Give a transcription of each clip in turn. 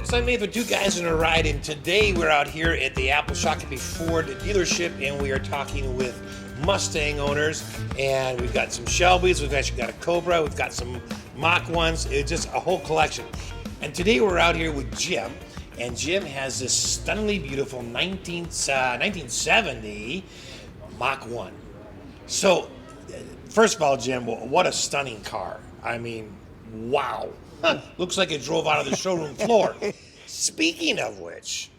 folks, I'm Nathan, two guys in a ride, and today we're out here at the Apple Shakopee Ford dealership, and we are talking with Mustang owners, and we've got some Shelbys, we've actually got a Cobra, we've got some Mach ones, it's just a whole collection. And today we're out here with Jim, and Jim has this stunningly beautiful 1970 Mach 1. So, first of all, Jim, what a stunning car. I mean, wow. Looks like it drove out of the showroom floor. Speaking of which,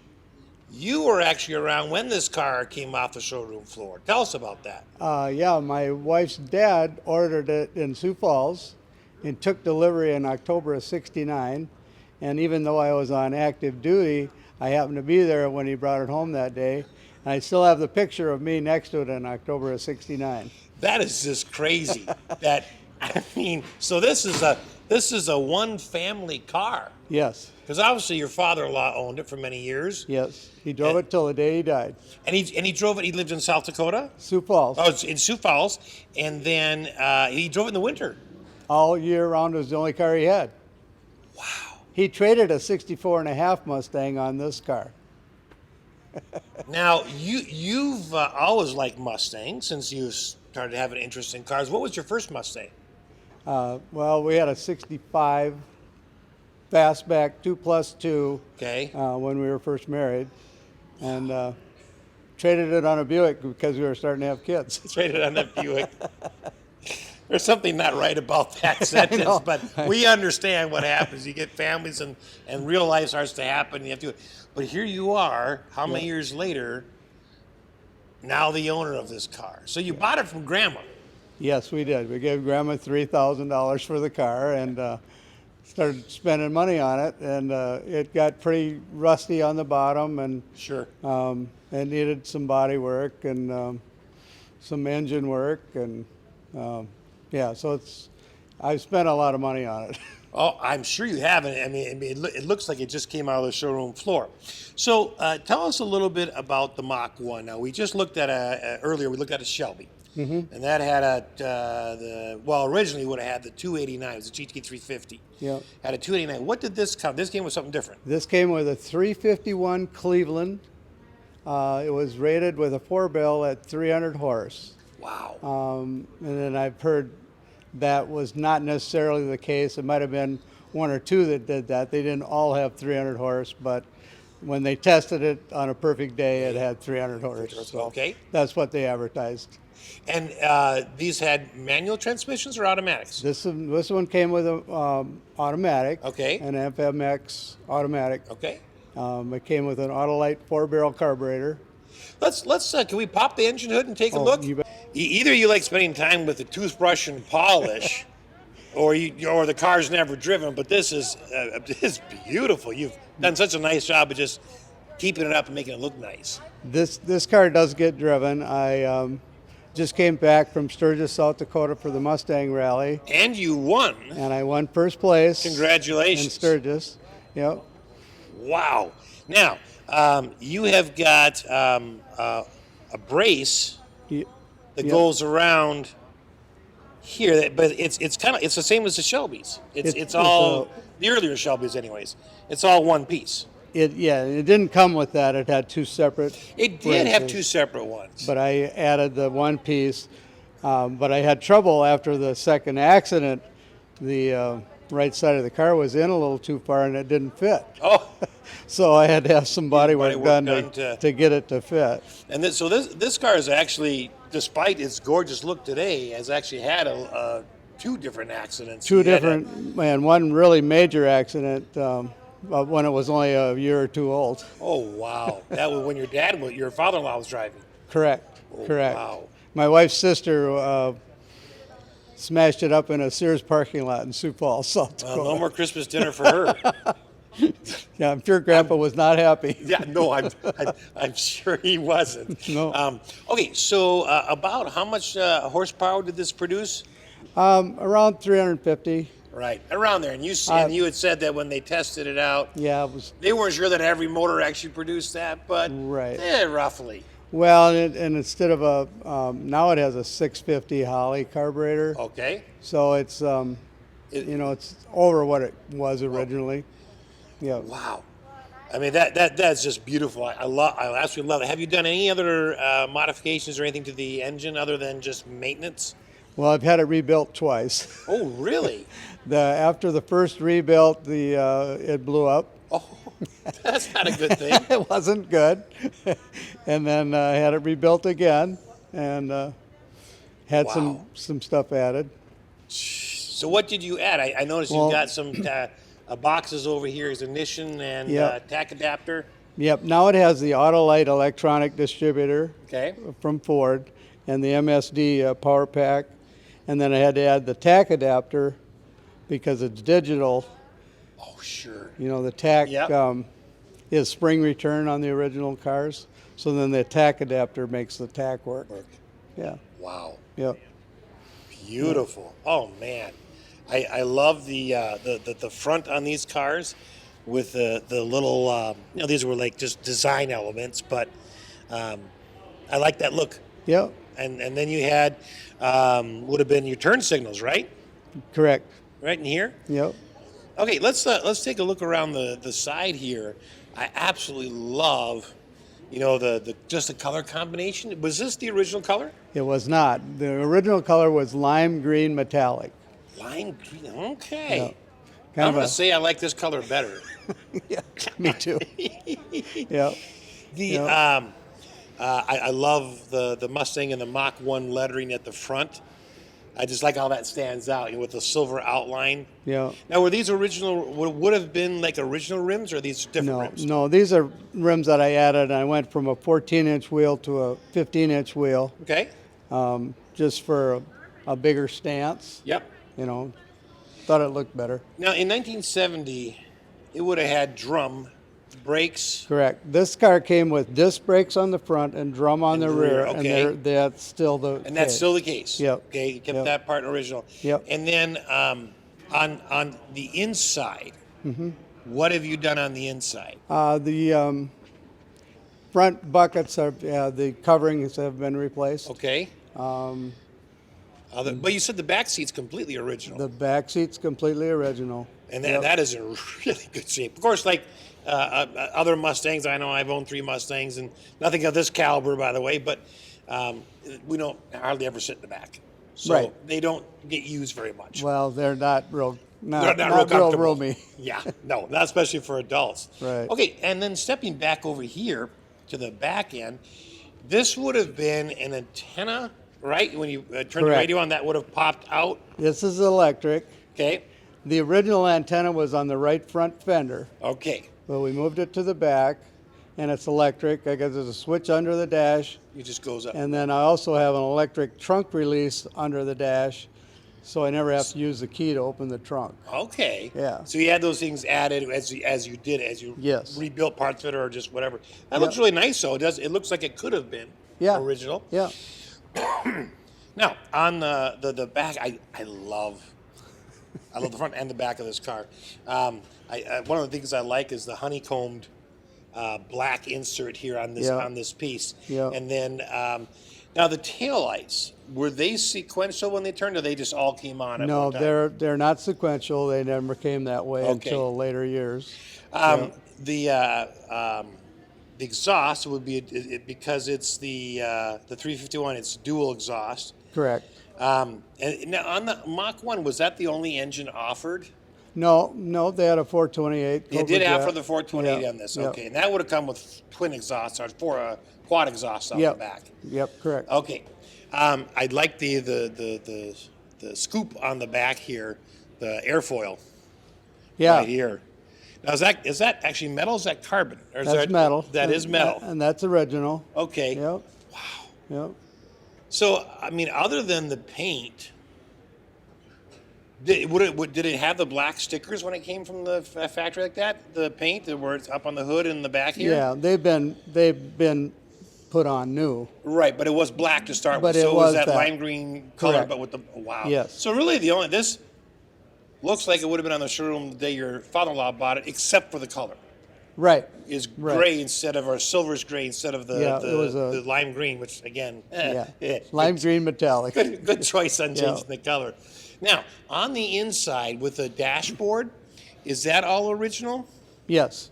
you were actually around when this car came off the showroom floor. Tell us about that. Yeah, my wife's dad ordered it in Sioux Falls and took delivery in October of '69. And even though I was on active duty, I happened to be there when he brought it home that day. And I still have the picture of me next to it in October of '69. That is just crazy. So this is a one family car. Yes. Because obviously your father-in-law owned it for many years. Yes. He drove it till the day he died. And he drove it. He lived in South Dakota. Sioux Falls. Oh, it's in Sioux Falls, and then he drove it in the winter. All year round was the only car he had. Wow. He traded a 64.5 Mustang on this car. Now you've always liked Mustangs since you started having interest in cars. What was your first Mustang? Well, we had a '65 fastback 2+2 Okay. when we were first married, and traded it on a Buick because we were starting to have kids. Traded on that Buick. There's something not right about that sentence, but we understand what happens. You get families and real life starts to happen. You have to. But here you are, how many years later, now the owner of this car. So you bought it from Grandma. Yes, we did. We gave Grandma $3,000 for the car and started spending money on it, and it got pretty rusty on the bottom, and Sure. it needed some body work and some engine work, and yeah, so I've spent a lot of money on it. Oh, I'm sure you haven't. I mean, it looks like it just came out of the showroom floor. So tell us a little bit about the Mach 1. Now, we just looked at earlier, we looked at a Shelby. Mm-hmm. And that had originally would have had the 289, it was a GT 350. Yeah. Had a 289. What did this come? This came with something different. This came with a 351 Cleveland. It was rated with a 4-bell at 300 horse. Wow. And then I've heard that was not necessarily the case. It might have been one or two that did that. They didn't all have 300 horse, but when they tested it on a perfect day, it had 300 horse. So okay. That's what they advertised. And these had manual transmissions or automatics? This one came with an automatic. Okay. An FMX automatic. Okay. It came with an Autolite 4-barrel carburetor. Let's can we pop the engine hood and take a look? You bet. Either you like spending time with the toothbrush and polish, or the car's never driven. But this is beautiful. You've done such a nice job of just keeping it up and making it look nice. This car does get driven. I just came back from Sturgis, South Dakota for the Mustang Rally. And you won. And I won first place. Congratulations. In Sturgis. Yep. Wow. Now, you have got a brace that goes around here, but it's the same as the Shelbys. It's all the earlier Shelbys, anyways. It's all one piece. It didn't come with that. It had two separate. It did have two separate ones. But I added the one piece. But I had trouble after the second accident. The right side of the car was in a little too far, and it didn't fit. Oh. So I had to have some body work done to get it to fit. And this car is actually, despite its gorgeous look today, has actually had two different accidents. And one really major accident when it was only a year or two old. Oh, wow. That was when your father-in-law was driving. Correct. Oh, correct. Wow. My wife's sister smashed it up in a Sears parking lot in Sioux Falls, South Dakota. Well, no more Christmas dinner for her. Yeah, I'm sure Grandpa was not happy. Yeah, no, I'm sure he wasn't. No. Okay, so about how much horsepower did this produce? Around 350. Right, around there. And you had said that when they tested it out, yeah, they weren't sure that every motor actually produced that, but right. Roughly. Well, and instead of now it has a 650 Holley carburetor. Okay. So it's, it's over what it was originally. Yeah. Wow. I mean, that's just beautiful. I absolutely love it. Have you done any other modifications or anything to the engine other than just maintenance? Well, I've had it rebuilt twice. Oh, really? After the first rebuilt, it blew up. Oh, that's not a good thing. It wasn't good. And then I had it rebuilt again and had Wow. some stuff added. So what did you add? I noticed Well- you've got some boxes over here, as ignition and Yep. tack adapter. Yep, now it has the Autolite electronic distributor Okay. from Ford and the MSD power pack. And then I had to add the tack adapter because it's digital. Oh, sure. You know, the tack Yep. is spring return on the original cars. So then the tack adapter makes the tack work. Yeah, Wow. yep. Beautiful. Oh man, I love the front on these cars with the little these were like just design elements, but I like that look. Yep, And then you had would have been your turn signals, right? correct. Right in here. Yep. Okay, let's take a look around the side here. I absolutely love, the just the color combination. Was this the original color? It was not. The original color was lime green metallic. Lime green. Okay. Yeah. I'm Kind gonna of say I like this color better. yeah, me too. Yep. The Yep. I love the Mustang and the Mach 1 lettering at the front. I just like how that stands out, with the silver outline. Yeah. Now, were these original? Would have been like original rims, or are these different No, rims? no, these are rims that I added. I went from a 14-inch wheel to a 15-inch wheel, Okay. just for a bigger stance. Yep. Thought it looked better. Now, in 1970, it would have had drum brakes. Correct. This car came with disc brakes on the front and drum on the rear, okay. and that's still the And that's case. still the case. Yep. Okay, you kept Yep. that part original. Yep. And then on the inside, Mm-hmm. what have you done on the inside? The front buckets the coverings have been replaced. Okay. But you said the back seat's completely original, The back seat's completely original. and Yep. that is in really good shape. Of course, like other Mustangs, I know I've owned 3 Mustangs, and nothing of this caliber, by the way. But we don't hardly ever sit in the back, so Right. they don't get used very much. Well, they're not real. They're Not not real real comfortable. roomy. Yeah, no, not especially for adults. Right. Okay, and then stepping back over here to the back end, this would have been an antenna, right? When you turn the Correct. radio on, that would have popped out. This is electric. Okay, The original antenna was on the right front fender, okay. but we moved it to the back, and it's electric. I guess there's a switch under the dash, It just goes up. and then I also have an electric trunk release under the dash, so I never have to use the key to open the trunk. Okay. Yeah. So you had those things added as you did, as you Yes. rebuilt parts of it or just whatever. That Yep. looks really nice, though. It looks like it could have been Yeah. original. Yeah. Now, on the back, I love the front and the back of this car. One of the things I like is the honeycombed black insert here on this Yeah. on this piece. Yeah. And then now the taillights, were they sequential when they turned, or they just all came on at No, one time? they're not sequential. They never came that way Okay. until later years. The exhaust would be because it's the 351. It's dual exhaust. Correct. And now on the Mach 1, was that the only engine offered? No, they had a 428. They Cobra did Jet. offer the 428 Yeah, on this. yeah. Okay, and that would have come with twin exhausts or quad exhausts on Yep. the back. Yep, correct. Okay, I'd like the scoop on the back here, the airfoil Yeah, right here. Now is that actually metal? Is that carbon? Or is that's metal. That is metal. And that's original. Okay. Yep. Wow. Yep. So I mean, other than the paint, did it have the black stickers when it came from the factory like that? The paint, where it's up on the hood and the back here. Yeah, they've been put on new. Right, but it was black to start But with. it So it was was that that. lime green color, Correct. but with the wow. Yes. So really, this looks like it would have been on the showroom the day your father-in-law bought it, except for the color Right. is Right. gray instead of, or silver's gray instead of the Yeah, it was the lime green, which again, Yeah. Lime green metallic. good choice on Yeah. changing the color. Now on the inside with the dashboard, is that all original? Yes.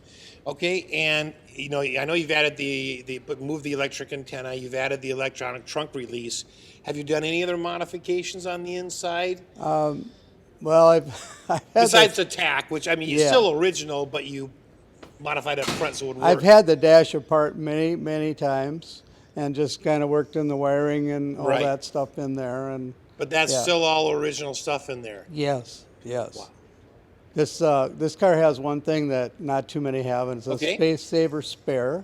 Okay, and you know, I know you've added moved the electric antenna. You've added the electronic trunk release. Have you done any other modifications on the inside Well, I've had besides the tack, which I mean, it's Yeah. still original, but you modified up front so it would work. I've had the dash apart many times, and just kind of worked in the wiring and all Right. that stuff in there. And But that's yeah. still all original stuff in there. Yes, yes. Wow. This car has one thing that not too many have, and it's a Okay. space saver spare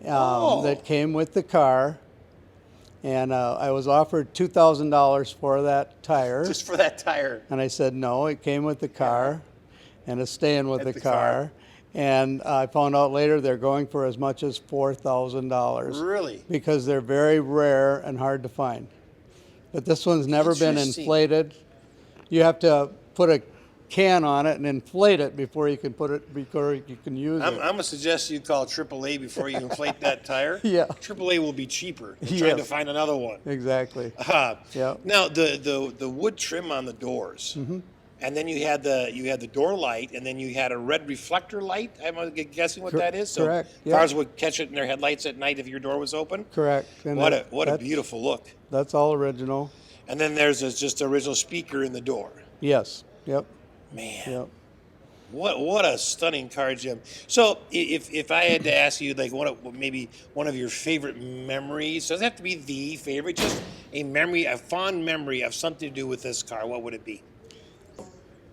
Oh. that came with the car. And I was offered $2,000 for that tire, Just for that tire. and I said no. It came with the car, and it's staying with At the the car. car. And I found out later they're going for as much as $4,000 Really? because they're very rare and hard to find. But this one's never been Interesting. inflated. You have to put a can on it and inflate it before you can use I'm it. gonna suggest you call AAA before you inflate that tire. Yeah. AAA will be cheaper. We're Yes. trying to find another one. Exactly. Yeah. Now the wood trim on the doors, Mm-hmm. and then you had the door light, and then you had a red reflector light. I'm guessing what that is. So correct, yeah. cars would catch it in their headlights at night if your door was open. Correct. And What a that's- beautiful look. That's all original. And then there's just original speaker in the door. Yes. Yep. Man. Yep. What a stunning car, Jim. So if I had to ask you, like, maybe one of your favorite memories, doesn't have to be the favorite, just a fond memory of something to do with this car, what would it be?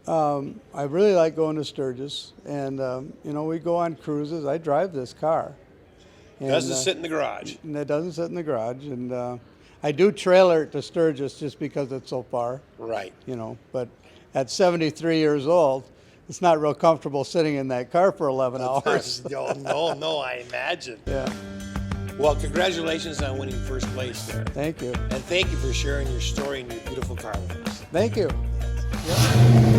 I really like going to Sturgis, and we go on cruises. I drive this car. And, Doesn't sit in the garage. and it doesn't sit in the garage, and I do trailer it to Sturgis just because it's so far. Right. But at 73 years old, it's not real comfortable sitting in that car for 11 hours. No, I imagine. Yeah. Well, congratulations on winning first place there. Thank you. And thank you for sharing your story and your beautiful car with us. Thank you. Yep.